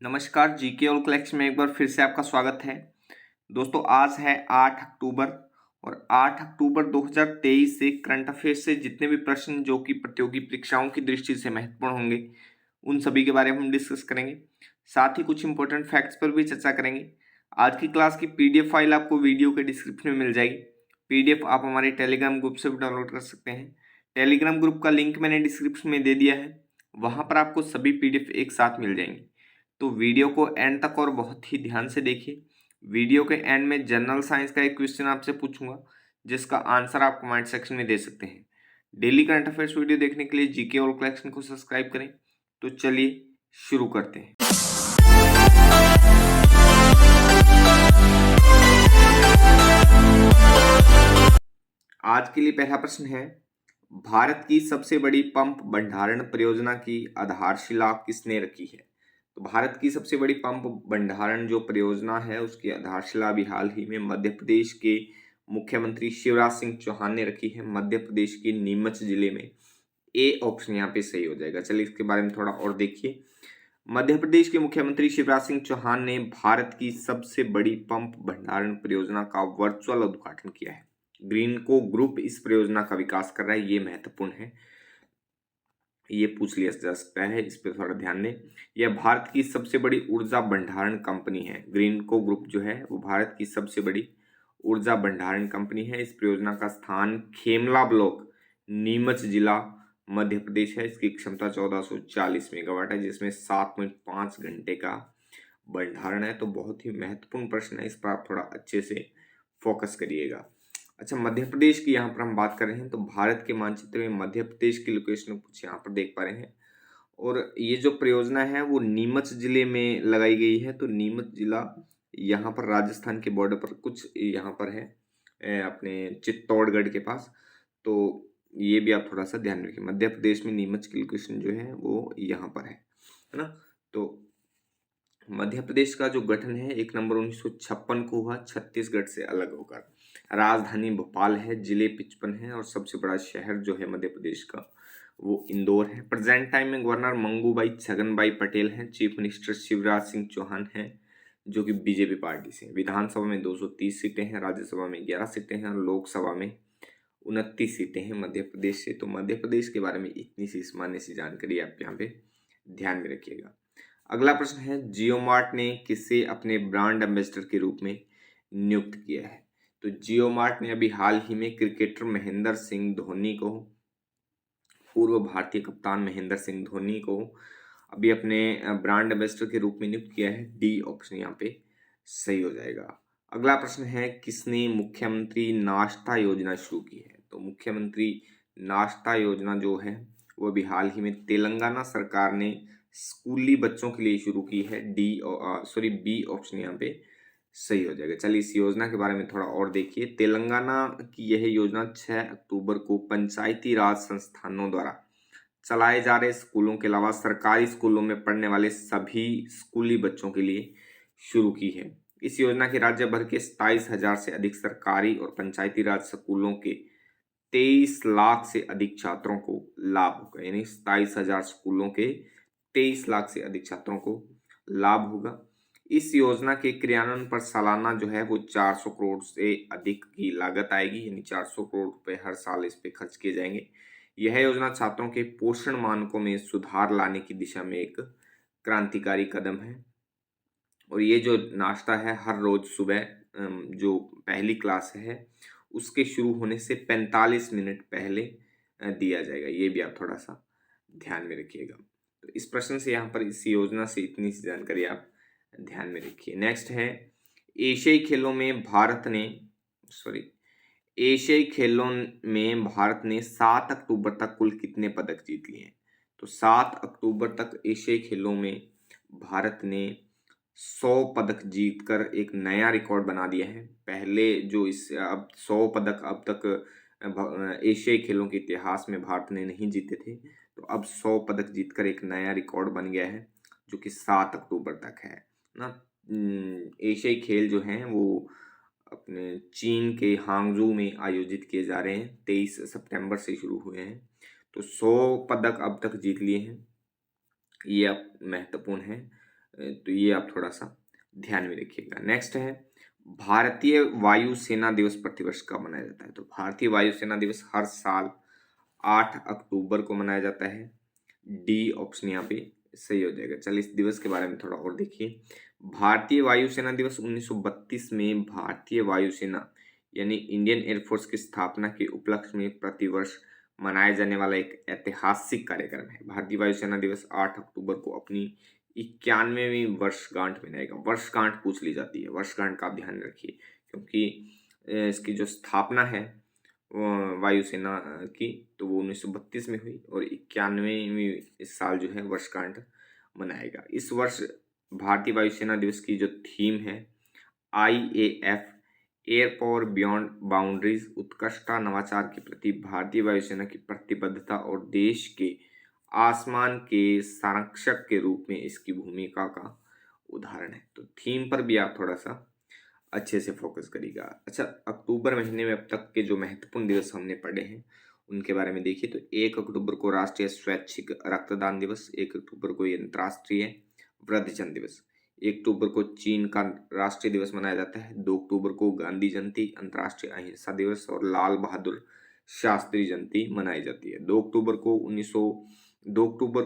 नमस्कार, जीके और कलेक्शन में एक बार फिर से आपका स्वागत है। दोस्तों, आज है 8 अक्टूबर और 8 अक्टूबर 2023 से करंट अफेयर्स से जितने भी प्रश्न जो कि प्रतियोगी परीक्षाओं की दृष्टि से महत्वपूर्ण होंगे, उन सभी के बारे में हम डिस्कस करेंगे। साथ ही कुछ इंपॉर्टेंट फैक्ट्स पर भी चर्चा करेंगे। आज की क्लास की पीडीएफ फाइल आपको वीडियो के डिस्क्रिप्शन में मिल जाएगी। पीडीएफ आप हमारे टेलीग्राम ग्रुप से भी डाउनलोड कर सकते हैं। टेलीग्राम ग्रुप का लिंक मैंने डिस्क्रिप्शन में दे दिया है, वहां पर आपको सभी पीडीएफ एक साथ मिल जाएंगे। तो वीडियो को एंड तक और बहुत ही ध्यान से देखिए। वीडियो के एंड में जनरल साइंस का एक क्वेश्चन आपसे पूछूंगा, जिसका आंसर आप कमेंट सेक्शन में दे सकते हैं। डेली करंट अफेयर्स वीडियो देखने के लिए जीके और कलेक्शन को सब्सक्राइब करें। तो चलिए शुरू करते हैं। आज के लिए पहला प्रश्न है, भारत की सबसे बड़ी पंप भंडारण परियोजना की आधारशिला किसने रखी है? तो भारत की सबसे बड़ी पंप भंडारण जो परियोजना है, उसकी आधारशिला अभी हाल ही में मध्य प्रदेश के मुख्यमंत्री शिवराज सिंह चौहान ने रखी है, मध्य प्रदेश के नीमच जिले में। ए ऑप्शन यहाँ पे सही हो जाएगा। चलिए इसके बारे में थोड़ा और देखिए। मध्य प्रदेश के मुख्यमंत्री शिवराज सिंह चौहान ने भारत की सबसे बड़ी पंप भंडारण परियोजना का वर्चुअल उद्घाटन किया है। ग्रीनको ग्रुप इस परियोजना का विकास कर रहा है, ये महत्वपूर्ण है, ये पूछ लिया जा सकता है, इस पर थोड़ा ध्यान दें। यह भारत की सबसे बड़ी ऊर्जा भंडारण कंपनी है। ग्रीनको ग्रुप जो है वो भारत की सबसे बड़ी ऊर्जा भंडारण कंपनी है। इस परियोजना का स्थान खेमला ब्लॉक, नीमच जिला, मध्य प्रदेश है। इसकी क्षमता 1440 मेगावाट है, जिसमें 7.5 घंटे का भंडारण है। तो बहुत ही महत्वपूर्ण प्रश्न है, इस पर आप थोड़ा अच्छे से फोकस करिएगा। अच्छा, मध्य प्रदेश की यहाँ पर हम बात कर रहे हैं, तो भारत के मानचित्र में मध्य प्रदेश की लोकेशन कुछ यहाँ पर देख पा रहे हैं। और ये जो परियोजना है वो नीमच जिले में लगाई गई है। तो नीमच जिला यहाँ पर राजस्थान के बॉर्डर पर कुछ यहाँ पर है, अपने चित्तौड़गढ़ के पास। तो ये भी आप थोड़ा सा ध्यान रखिए, मध्य प्रदेश में नीमच की लोकेशन जो है वो यहाँ पर है ना। तो मध्य प्रदेश का जो गठन है 1 नवंबर 1956 को हुआ, छत्तीसगढ़ से अलग होकर। राजधानी भोपाल है, जिले 55 है और सबसे बड़ा शहर जो है मध्य प्रदेश का वो इंदौर है। प्रेजेंट टाइम में गवर्नर मंगूभाई छगनभाई पटेल हैं। चीफ मिनिस्टर शिवराज सिंह चौहान हैं, जो कि बीजेपी पार्टी से। विधानसभा में 230 सीटें हैं, राज्यसभा में 11 सीटें हैं और लोकसभा में 29 सीटें हैं मध्य प्रदेश से। तो मध्य प्रदेश के बारे में इतनी सी सामान्य सी जानकारी आप यहाँ पे ध्यान में रखिएगा। अगला प्रश्न है, जियो मार्ट ने किसे अपने ब्रांड एम्बेसडर के रूप में नियुक्त किया है? तो जियो मार्ट ने अभी हाल ही में क्रिकेटर महेंद्र सिंह धोनी को, पूर्व भारतीय कप्तान महेंद्र सिंह धोनी को अभी अपने ब्रांड एम्बेसडर के रूप में नियुक्त किया है। डी ऑप्शन यहाँ पे सही हो जाएगा। अगला प्रश्न है, किसने मुख्यमंत्री नाश्ता योजना शुरू की है? तो मुख्यमंत्री नाश्ता योजना जो है वो अभी हाल ही में तेलंगाना सरकार ने स्कूली बच्चों के लिए शुरू की है। बी ऑप्शन यहाँ पे सही हो जाएगा। चलिए इस योजना के बारे में थोड़ा और देखिए। तेलंगाना की यह योजना 6 अक्टूबर को पंचायती राज संस्थानों द्वारा चलाए जा रहे स्कूलों के अलावा सरकारी स्कूलों में पढ़ने वाले सभी स्कूली बच्चों के लिए शुरू की है। इस योजना के राज्य भर के 27,000 से अधिक सरकारी और पंचायती राज स्कूलों के 23 लाख से अधिक छात्रों को लाभ होगा। यानी 27,000 स्कूलों के 23 लाख से अधिक छात्रों को लाभ होगा। इस योजना के क्रियान्वयन पर सालाना जो है वो 400 करोड़ से अधिक की लागत आएगी, यानी 400 करोड़ रुपए हर साल इस पे खर्च किए जाएंगे। यह योजना छात्रों के पोषण मानकों में सुधार लाने की दिशा में एक क्रांतिकारी कदम है। और ये जो नाश्ता है हर रोज सुबह जो पहली क्लास है उसके शुरू होने से 45 मिनट पहले दिया जाएगा। ये भी आप थोड़ा सा ध्यान में रखिएगा। तो इस प्रश्न से यहाँ पर इस योजना से इतनी सी जानकारी आप ध्यान में रखिए। नेक्स्ट है, एशियाई खेलों में भारत ने एशियाई खेलों में भारत ने 7 अक्टूबर तक कुल कितने पदक जीत लिए हैं? तो 7 अक्टूबर तक एशियाई खेलों में भारत ने 100 पदक जीतकर एक नया रिकॉर्ड बना दिया है। पहले जो इस अब 100 पदक अब तक एशियाई खेलों के इतिहास में भारत ने नहीं जीते थे। तो अब 100 पदक जीतकर एक नया रिकॉर्ड बन गया है, जो कि 7 अक्टूबर तक है ना। एशियाई खेल जो हैं वो अपने चीन के हांगजू में आयोजित किए जा रहे हैं, 23 सितंबर से शुरू हुए हैं। तो 100 पदक अब तक जीत लिए हैं, ये अब महत्वपूर्ण है। तो ये आप थोड़ा सा ध्यान में रखिएगा। नेक्स्ट है भारतीय वायुसेना दिवस प्रतिवर्ष कब मनाया जाता है? तो भारतीय वायुसेना दिवस हर साल 8 अक्टूबर को मनाया जाता है। डी ऑप्शन यहाँ पे सही हो जाएगा। चलिए इस दिवस के बारे में थोड़ा और देखिए। भारतीय वायुसेना दिवस 1932 में भारतीय वायुसेना यानी इंडियन एयरफोर्स की स्थापना के उपलक्ष्य में प्रतिवर्ष मनाया जाने वाला एक ऐतिहासिक कार्यक्रम है। भारतीय वायुसेना दिवस 8 अक्टूबर को अपनी 91वीं वर्षगांठ मनाएगा। वर्षगांठ पूछ ली जाती है, वर्षगांठ का आप ध्यान रखिए, क्योंकि इसकी जो स्थापना है वायुसेना की, तो वो 1932 में हुई और 91वीं इस साल जो है वर्षगांठ मनाएगा। इस वर्ष भारतीय वायुसेना दिवस की जो थीम है IAF air power beyond boundaries, उत्कृष्टता नवाचार के प्रति भारतीय वायुसेना की प्रतिबद्धता और देश के आसमान के संरक्षक के रूप में इसकी भूमिका का उदाहरण है। तो थीम पर भी आप थोड़ा सा अच्छे से फोकस करिएगा। अच्छा, अक्टूबर महीने में अब तक के जो महत्वपूर्ण दिवस हमने पढ़े हैं उनके बारे में देखिए। तो 1 अक्टूबर को राष्ट्रीय स्वैच्छिक रक्तदान दिवस, 1 अक्टूबर को अंतर्राष्ट्रीय वृद्धजन दिवस, 1 अक्टूबर को चीन का राष्ट्रीय दिवस मनाया जाता है, 2 अक्टूबर को गांधी जयंती, अंतर्राष्ट्रीय अहिंसा दिवस और लाल बहादुर शास्त्री जयंती मनाई जाती है। 2 अक्टूबर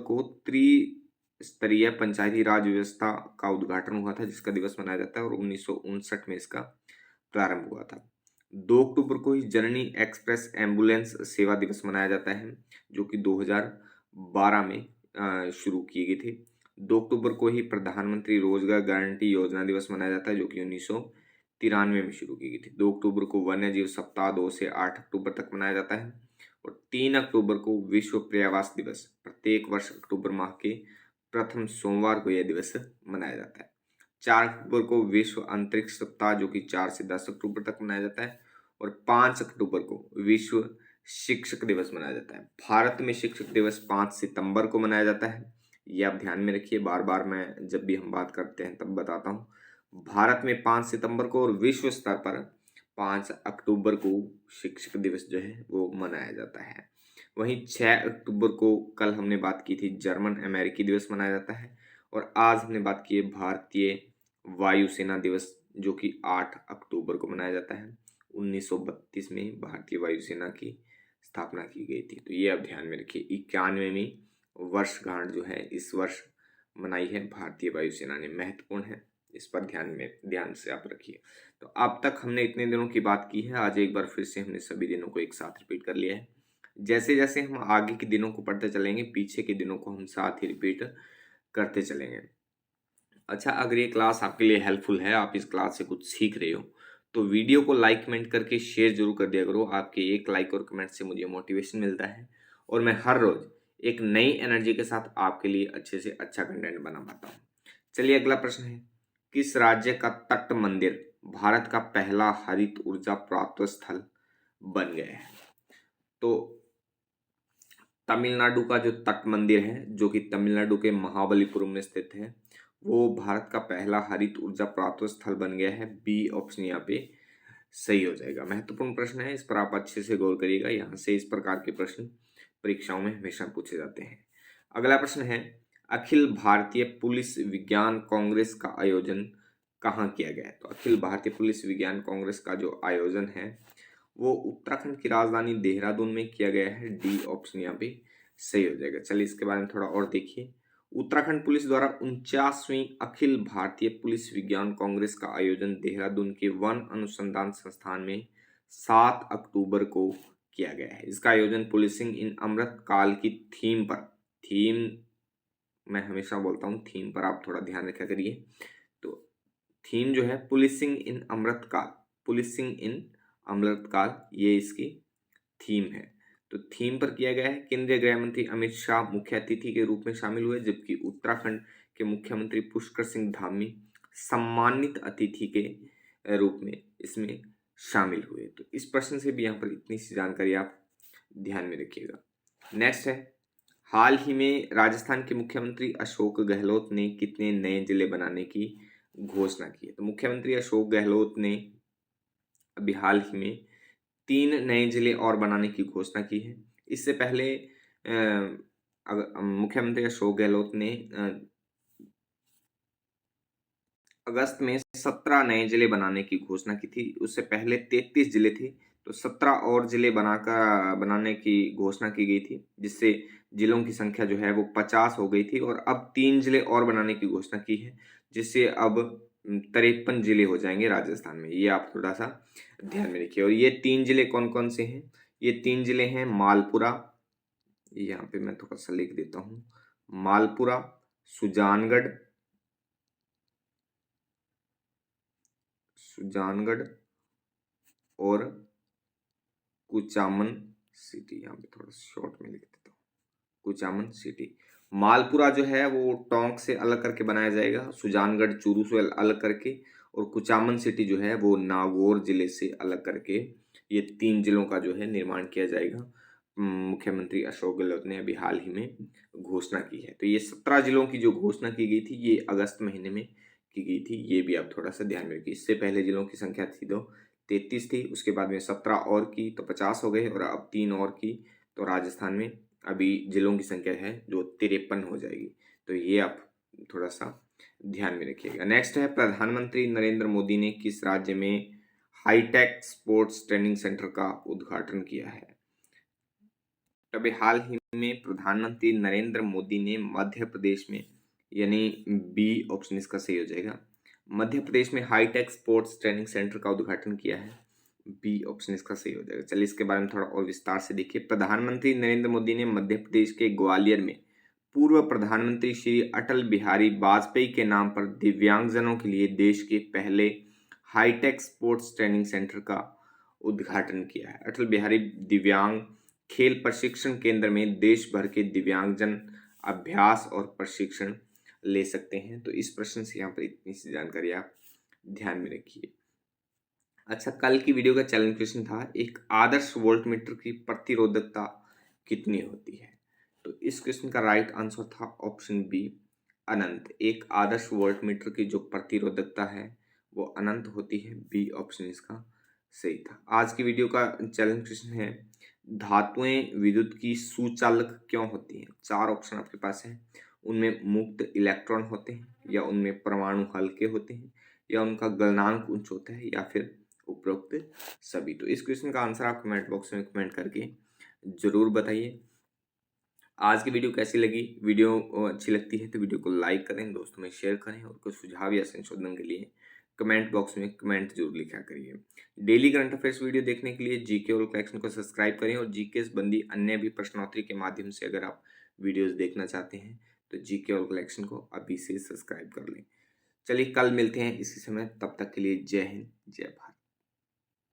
को त्रिस्तरीय पंचायती राज व्यवस्था का उद्घाटन हुआ था, जिसका दिवस मनाया जाता है और 1959 में इसका प्रारंभ हुआ था। 2 अक्टूबर को ही जननी एक्सप्रेस एम्बुलेंस सेवा दिवस मनाया जाता है, जो कि 2012 में शुरू की गई थी। 2 अक्टूबर को ही प्रधानमंत्री रोजगार गारंटी योजना दिवस मनाया जाता है, जो कि 1993 में शुरू की गई थी। 2 अक्टूबर को वन्य जीव सप्ताह 2 से 8 अक्टूबर तक मनाया जाता है और 3 अक्टूबर को विश्व पर्यावरण दिवस, प्रत्येक वर्ष अक्टूबर माह के प्रथम सोमवार को यह दिवस मनाया जाता है। 4 अक्टूबर को विश्व अंतरिक्ष सप्ताह, जो कि 4 से 10 अक्टूबर तक मनाया जाता है और 5 अक्टूबर को विश्व शिक्षक दिवस मनाया जाता है। भारत में शिक्षक दिवस 5 सितंबर को मनाया जाता है। ये आप ध्यान में रखिए, बार बार मैं जब भी हम बात करते हैं तब बताता हूँ। भारत में 5 सितंबर को और विश्व स्तर पर 5 अक्टूबर को शिक्षक दिवस जो है वो मनाया जाता है। वहीं 6 अक्टूबर को कल हमने बात की थी जर्मन अमेरिकी दिवस मनाया जाता है और आज हमने बात की है भारतीय वायुसेना दिवस, जो कि 8 अक्टूबर को मनाया जाता है। 1932 में भारतीय वायुसेना की स्थापना की गई थी। तो ये आप ध्यान में रखिए। 91वीं वर्षगांठ जो है इस वर्ष मनाई है भारतीय वायुसेना ने, महत्वपूर्ण है, इस पर ध्यान से आप रखिए। तो अब तक हमने इतने दिनों की बात की है, आज एक बार फिर से हमने सभी दिनों को एक साथ रिपीट कर लिया है। जैसे जैसे हम आगे के दिनों को पढ़ते चलेंगे, पीछे के दिनों को हम साथ ही रिपीट करते चलेंगे। अच्छा, अगर ये क्लास आपके लिए हेल्पफुल है, आप इस क्लास से कुछ सीख रहे हो, तो वीडियो को लाइक कमेंट करके शेयर जरूर कर दिया करो। आपके एक लाइक और कमेंट से मुझे मोटिवेशन मिलता है और मैं हर रोज एक नई एनर्जी के साथ आपके लिए अच्छे से अच्छा कंटेंट बना पाता हूँ। चलिए अगला प्रश्न है, किस राज्य का तट मंदिर भारत का पहला हरित ऊर्जा प्राप्त स्थल बन गया है? तो तमिलनाडु का जो तट मंदिर है, जो कि तमिलनाडु के महाबलीपुरम में स्थित है, वो भारत का पहला हरित ऊर्जा प्राप्त स्थल बन गया है। बी ऑप्शन यहाँ पे सही हो जाएगा। महत्वपूर्ण प्रश्न है, इस पर आप अच्छे से गौर करिएगा। यहाँ से इस प्रकार के प्रश्न परीक्षाओं में हमेशा पूछे जाते हैं। अगला प्रश्न है, अखिल भारतीय पुलिस विज्ञान कांग्रेस का आयोजन कहाँ किया गया है? तो अखिल भारतीय पुलिस विज्ञान कांग्रेस का जो आयोजन है वो उत्तराखंड की राजधानी देहरादून में किया गया है। डी ऑप्शन यहाँ पे सही हो जाएगा। चलिए इसके बारे में थोड़ा और देखिए। उत्तराखंड पुलिस द्वारा 49वीं अखिल भारतीय पुलिस विज्ञान कांग्रेस का आयोजन देहरादून के वन अनुसंधान संस्थान में 7 अक्टूबर को किया गया है। इसका आयोजन पुलिसिंग इन अमृत काल की थीम पर, थीम मैं हमेशा बोलता हूँ, थीम पर आप थोड़ा ध्यान रखा करिए। तो थीम जो है पुलिसिंग इन अमृतकाल, पुलिसिंग इन अमृतकाल, ये इसकी थीम है। तो थीम पर किया गया है। केंद्रीय गृह मंत्री अमित शाह मुख्य अतिथि के रूप में शामिल हुए, जबकि उत्तराखंड के मुख्यमंत्री पुष्कर सिंह धामी सम्मानित अतिथि के रूप में इसमें शामिल हुए। तो इस प्रश्न से भी यहाँ पर इतनी सी जानकारी आप ध्यान में रखिएगा। नेक्स्ट है, हाल ही में राजस्थान के मुख्यमंत्री अशोक गहलोत ने कितने नए जिले बनाने की घोषणा की है? तो मुख्यमंत्री अशोक गहलोत ने अभी हाल ही में 3 नए जिले और बनाने की घोषणा की है। इससे पहले मुख्यमंत्री अशोक गहलोत ने अगस्त में 17 नए जिले बनाने की घोषणा की थी। उससे पहले 33 जिले थे, तो 17 और जिले बनाने की घोषणा की गई थी, जिससे जिलों की संख्या जो है वो 50 हो गई थी। और अब 3 जिले और बनाने की घोषणा की है, जिससे अब 53 जिले हो जाएंगे राजस्थान में। ये आप थोड़ा सा ध्यान में रखिए। और ये 3 जिले कौन कौन से हैं? ये 3 जिले हैं मालपुरा, यहाँ पे मैं थोड़ा सा लिख देता हूँ, मालपुरा, सुजानगढ़, सुजानगढ़ और कुचामन सिटी। यहाँ पे थोड़ा शॉर्ट में लिख देता हूँ, कुचामन सिटी। मालपुरा जो है वो टोंक से अलग करके बनाया जाएगा, सुजानगढ़ चूरू से अलग करके, और कुचामन सिटी जो है वो नागौर जिले से अलग करके ये 3 जिलों का जो है निर्माण किया जाएगा। मुख्यमंत्री अशोक गहलोत ने अभी हाल ही में घोषणा की है। तो ये 17 जिलों की जो घोषणा की गई थी ये अगस्त महीने में की गई थी। ये भी आप थोड़ा सा ध्यान में रखिए। इससे पहले जिलों की संख्या थी 33 थी, उसके बाद में 17 और की तो 50 हो गए, और अब 3 और की तो राजस्थान में अभी जिलों की संख्या है जो 53 हो जाएगी। तो ये आप थोड़ा सा ध्यान में रखिएगा। नेक्स्ट है, प्रधानमंत्री नरेंद्र मोदी ने किस राज्य में हाईटेक स्पोर्ट्स ट्रेनिंग सेंटर का उद्घाटन किया है? अभी हाल ही में प्रधानमंत्री नरेंद्र मोदी ने मध्य प्रदेश में, यानी बी ऑप्शन इसका सही हो जाएगा, मध्य प्रदेश में हाईटेक स्पोर्ट्स ट्रेनिंग सेंटर का उद्घाटन किया है। बी ऑप्शन इसका सही हो जाएगा। चलिए इसके बारे में थोड़ा और विस्तार से देखिए। प्रधानमंत्री नरेंद्र मोदी ने मध्य प्रदेश के ग्वालियर में पूर्व प्रधानमंत्री श्री अटल बिहारी वाजपेयी के नाम पर दिव्यांगजनों के लिए देश के पहले हाईटेक स्पोर्ट्स ट्रेनिंग सेंटर का उद्घाटन किया है। अटल बिहारी दिव्यांग खेल प्रशिक्षण केंद्र में देश भर के दिव्यांगजन अभ्यास और प्रशिक्षण ले सकते हैं। तो इस प्रश्न से यहाँ पर इतनी सी जानकारी आप ध्यान में रखिए। अच्छा, कल की वीडियो का चैलेंज क्वेश्चन था, एक आदर्श वोल्टमीटर की प्रतिरोधकता कितनी होती है? तो इस क्वेश्चन का राइट आंसर था ऑप्शन बी, अनंत। एक आदर्श वोल्टमीटर की जो प्रतिरोधकता है वो अनंत होती है। बी ऑप्शन इसका सही था। आज की वीडियो का चैलेंज क्वेश्चन है, धातुएं विद्युत की सुचालक क्यों होती हैं? 4 ऑप्शन आपके पास है। उनमें मुक्त इलेक्ट्रॉन होते हैं, या उनमें परमाणु हल्के होते हैं, या उनका गलनांक उच्च होता है, या फिर उपरोक्त सभी। तो इस क्वेश्चन का आंसर आप कमेंट बॉक्स में कमेंट करके जरूर बताइए। आज की वीडियो कैसी लगी? वीडियो अच्छी लगती है तो वीडियो को लाइक करें, दोस्तों में शेयर करें, और कुछ सुझाव या संशोधन के लिए कमेंट बॉक्स में कमेंट जरूर लिखा करिए। डेली करंट अफेयर्स वीडियो देखने के लिए जीके ऑल कलेक्शन को सब्सक्राइब करें, और जीके संबंधी अन्य भी प्रश्नोत्तरी के माध्यम से अगर आप वीडियोस देखना चाहते हैं तो जीके ऑल कलेक्शन को अभी से सब्सक्राइब कर लें। चलिए कल मिलते हैं इसी समय, तब तक के लिए जय हिंद, जय भारत।